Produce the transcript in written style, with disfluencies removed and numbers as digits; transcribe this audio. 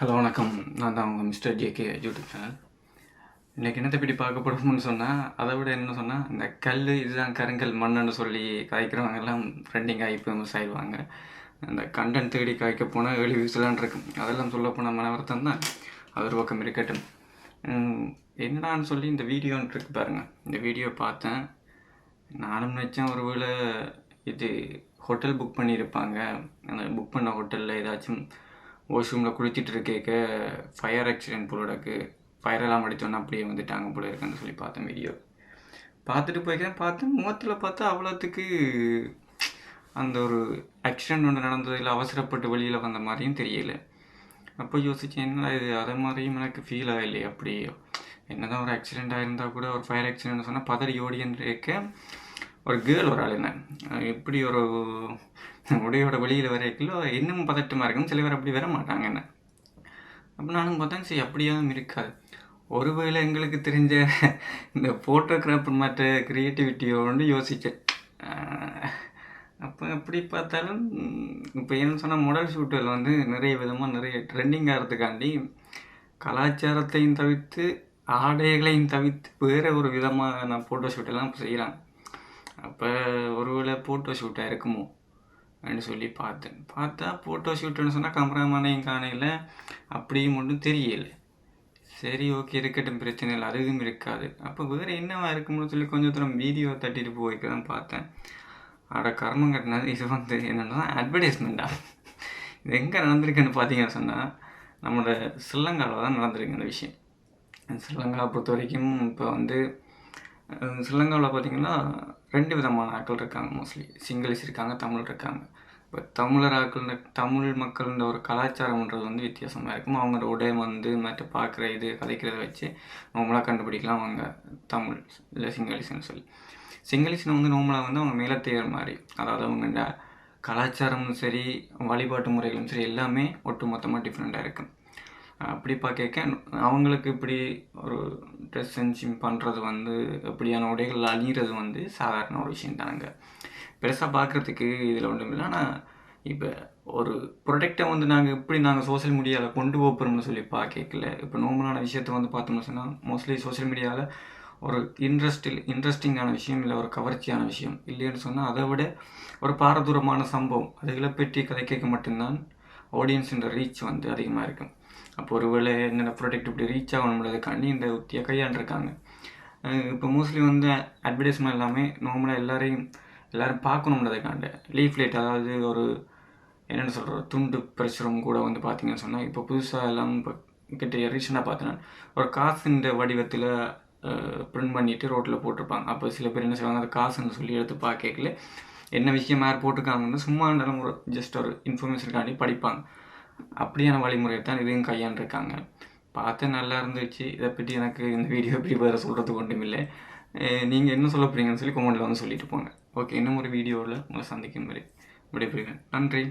Hello வணக்கம். நான் தான் உங்கள் மிஸ்டர் ஜேகே யூடியூப் சேனல். இன்றைக்கி என்னத்தை பற்றி பார்க்க போகிறோம்னு சொன்னால், அதை விட என்ன சொன்னால், இந்த கல் இதுதான் கருங்கல் மண்ணுன்னு சொல்லி காய்க்கிறவங்க எல்லாம் ட்ரெண்டிங்காக இப்போ ஃபேமஸ் ஆயிடுவாங்க. அந்த கண்டென்ட் தேடி காய்க்க போனால் 7 வியூஸ்லாம் இருக்கும். அதெல்லாம் சொல்ல போனால் மன வருத்தம் தான். அது ஒரு பக்கம் இருக்கட்டும். என்னடான்னு சொல்லி இந்த வீடியோன்னு இருக்கு பாருங்கள். இந்த வீடியோ பார்த்தேன். நானும் நினச்சேன் ஒரு வேளை இது ஹோட்டல் புக் பண்ணியிருப்பாங்க. அந்த புக் பண்ண ஹோட்டலில் ஏதாச்சும் வாஷ்ரூமில் குளிச்சிட்டு இருக்கேக்க ஃபயர் ஆக்சிடென்ட் போலோடக்கு ஃபயரெல்லாம் அடித்தோன்னா அப்படியே வந்துட்டாங்க போல இருக்குன்னு சொல்லி பார்த்தேன் வீடியோ. பார்த்துட்டு போய்க்கிறேன். பார்த்தேன் முகத்தில் பார்த்தா அவ்வளோத்துக்கு அந்த ஒரு ஆக்சிடெண்ட் ஒன்று நடந்ததில் அவசரப்பட்டு வெளியில் வந்த மாதிரியும் தெரியல. அப்போ யோசித்தேன், என்ன இது அதை மாதிரியும் எனக்கு ஃபீல் ஆகலையே. அப்படியோ என்ன தான் ஒரு ஆக்சிடெண்ட் ஆகிருந்தால் கூட ஒரு ஃபயர் ஆக்சிடென்ட் சொன்னால் பதறி ஓடின்னு இருக்க ஒரு கேர்ள் ஒரு ஆள் என்ன எப்படி ஒரு உடையோட வெளியில் வரைக்குள்ள இன்னும் பதட்டமாக இருக்கும். சில பேர் அப்படி வர மாட்டாங்க என்ன. அப்போ நானும் பார்த்தேன், சரி அப்படியாவும் இருக்காது. ஒருவேளை எங்களுக்கு தெரிஞ்ச இந்த ஃபோட்டோகிராஃபர் மற்ற க்ரியேட்டிவிட்டியோடு யோசித்தேன். அப்போ எப்படி பார்த்தாலும் இப்போ என்ன சொன்னால் மாடல் ஷூட்டில் வந்து நிறைய விதமாக நிறைய ட்ரெண்டிங் ஆகிறதுக்காண்டி கலாச்சாரத்தையும் தவிர்த்து ஆடைகளையும் தவிர்த்து வேறு ஒரு விதமாக நான் ஃபோட்டோ ஷூட்டெல்லாம் செய்கிறாங்க. அப்போ ஒருவேளை ஃபோட்டோ ஷூட்டாக இருக்குமோ அப்படின்னு சொல்லி பார்த்தா ஃபோட்டோ ஷூட்டுன்னு சொன்னால் கேமராமேனையும் காணையில் அப்படியும் ஒன்றும் தெரியல. சரி ஓகே இருக்கட்டும், பிரச்சனை இல்லை, அதுவும் இருக்காது. அப்போ வேறு என்னவா இருக்கும்னு சொல்லி கொஞ்சம் தூரம் வீடியோ தட்டிட்டு போய்க்க தான் பார்த்தேன். அட கர்மம் கட்டினது இது வந்து என்னென்னா அட்வர்டைஸ்மெண்ட்டாக. இது எங்கே நடந்திருக்குன்னு பார்த்தீங்கன்னு சொன்னால் நம்மளோட ஸ்ரீலங்காவில் தான் நடந்திருக்கு இந்த விஷயம். ஸ்ரீலங்காவை பொறுத்த வரைக்கும் இப்போ வந்து ஸ்ரீலங்காவில் பார்த்திங்கன்னா 2 விதமான ஆட்கள் இருக்காங்க. மோஸ்ட்லி சிங்களீஸ் இருக்காங்க, தமிழ் இருக்காங்க. இப்போ தமிழர் ஆட்கள் தமிழ் மக்கள்ன்ற ஒரு கலாச்சாரம்ன்றது வந்து வித்தியாசமாக இருக்கும். அவங்களோட உடை வந்து மற்ற பார்க்குற இது கதைக்கிறத வச்சு நார்மலாக கண்டுபிடிக்கலாம் அவங்க தமிழ் இல்லை சிங்களீஸ்ன்னு சொல்லி. சிங்களீஸ்னு வந்து நார்மலாக வந்து அவங்க மேலத்தையர் மாதிரி, அதாவது அவங்க கலாச்சாரமும் சரி வழிபாட்டு முறைகளும் சரி எல்லாமே ஒட்டு மொத்தமாக டிஃப்ரெண்ட்டாக இருக்கும். அப்படி பார்க்க அவங்களுக்கு இப்படி ஒரு ட்ரெஸ் சென்சிங் பண்ணுறது வந்து எப்படியான உடைகள் அழிகிறது வந்து சாதாரண ஒரு விஷயம் தானுங்க. பெருசாக பார்க்குறதுக்கு இதில் ஒன்றும் இல்லை. ஆனால் இப்போ ஒரு ப்ரொடக்டை வந்து நாங்கள் சோஷியல் மீடியாவில் கொண்டு போகிறோம்னு சொல்லி பார்க்கல. இப்போ நார்மலான விஷயத்தை வந்து பார்த்தோம்னு சொன்னால் மோஸ்ட்லி சோஷியல் மீடியாவில் ஒரு இன்ட்ரெஸ்டிங்கான விஷயம் இல்லை ஒரு கவர்ச்சியான விஷயம் இல்லைன்னு சொன்னால் அதை விட ஒரு பாரதூரமான சம்பவம் அதுகளை பற்றி கதை கேட்க மட்டும்தான் ஆடியன்ஸுன்ற ரீச் வந்து அதிகமாக இருக்கும். அப்போ ஒருவேளை என்னென்ன ப்ராடக்ட் இப்படி ரீச் ஆகணுன்றதுக்காண்டி இந்த உத்தியை கையாண்டிருக்காங்க. இப்போ மோஸ்ட்லி வந்து அட்வர்டைஸ்மெண்ட் எல்லாமே நார்மலாக எல்லோரும் பார்க்கணுன்றதுக்காண்ட லீஃப்லெட், அதாவது ஒரு என்னென்னு சொல்கிற துண்டு பிரசுரம் கூட வந்து பார்த்திங்கன்னு சொன்னால் இப்போ புதுசாக எல்லாம் இப்போ கிட்ட ரீசெண்டாக பார்த்தேன்னா ஒரு காசுன்ற வடிவத்தில் பிரிண்ட் பண்ணிவிட்டு ரோட்டில் போட்டிருப்பாங்க. அப்போ சில பேர் என்ன செய்வாங்க, அது காசுன்னு சொல்லி எடுத்து பார்க்கல என்ன விஷயம் யார் போட்டிருக்காங்கன்னு சும்மா இருந்தாலும் ஒரு ஜஸ்ட் ஒரு இன்ஃபர்மேஷனுக்காண்டி படிப்பாங்க. அப்படியான வழிமுறையை தான் இதையும் கையாண்டிருக்காங்க. பார்த்து நல்லா இருந்துச்சு. இதை பற்றி எனக்கு இந்த வீடியோ எப்படி வேறு சொல்கிறதுக்கு ஒன்றும் இல்லை. நீங்கள் என்ன சொல்ல போகிறீங்கன்னு சொல்லி கமெண்ட்டில் வந்து சொல்லிட்டு போங்க. ஓகே, இன்னும் ஒரு வீடியோவில் உங்களை சந்திக்கும் வரை விடைபெறுகிறேன். நன்றி.